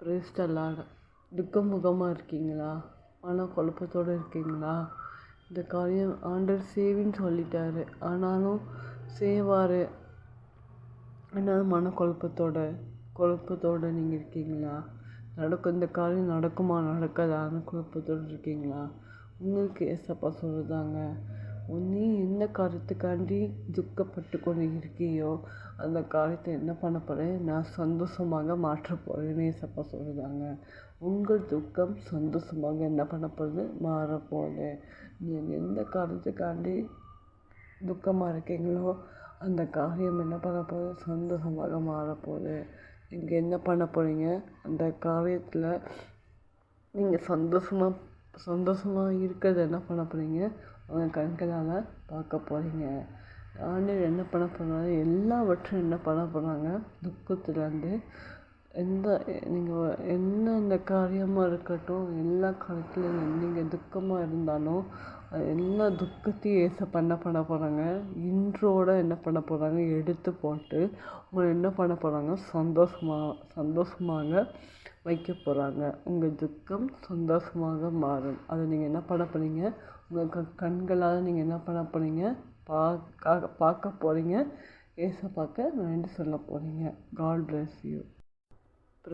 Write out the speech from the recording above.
Praise the Lord. துக்கமுகமாக இருக்கீங்களா? குழப்பத்தோடு இருக்கீங்களா? இந்த காரியம் ஆண்டவர் செய்வின்னு சொல்லிட்டாரு, ஆனாலும் செய்வார். ஆனாலும் குழப்பத்தோடு நீங்கள் இருக்கீங்களா? இந்த காரியம் நடக்குமா நடக்காதான்னு குழப்பத்தோடு இருக்கீங்களா? உங்களுக்கு ஏசப்பா சொல்லுதாங்க, நீ எந்த காரியத்துக்காண்டி துக்கப்பட்டு கொண்டு இருக்கியோ அந்த காரியத்தை என்ன பண்ண போகிறேன், நான் சந்தோஷமாக மாற்ற போகிறேன்னு ஏசப்பா சொல்லுதாங்க. உங்கள் துக்கம் சந்தோஷமாக என்ன பண்ண போகுது, மாறப்போகுது. நீங்கள் எந்த காரியத்துக்காண்டி துக்கமாக இருக்கீங்களோ அந்த காரியம் என்ன பண்ண போகுது, சந்தோஷமாக மாறப்போகுது. நீங்கள் என்ன பண்ண போகிறீங்க, அந்த காரியத்தில் நீங்கள் சந்தோஷமாக இருக்கிறத என்ன பண்ண போகிறீங்க, உங்கள் கண்களால் பார்க்க போகிறீங்க. ஆண்டவர் என்ன பண்ண போகிறாங்க, எல்லாவற்றையும் என்ன பண்ண போகிறாங்க, துக்கத்துலேருந்து நீங்கள் என்ன காரியமாக இருக்கட்டும், எல்லா காரியத்துலையும் நீங்கள் துக்கமாக இருந்தாலும் எல்லா துக்கத்தையும் ஏசப்பா என்ன பண்ண போகிறாங்க, இன்றோடு என்ன பண்ண போகிறாங்க, எடுத்து போட்டு உங்களை என்ன பண்ண போகிறாங்க, சந்தோஷமாக வைக்க போகிறாங்க. உங்கள் துக்கம் சந்தோஷமாக மாறும். அதை நீங்கள் என்ன பண்ண போகிறீங்க, உங்கள் கண்களால் நீங்கள் என்ன பண்ண போகிறீங்க, பார்க்க போகிறீங்க. ஏசப்பாக்க நன்றி சொல்ல போகிறீங்க. God bless you.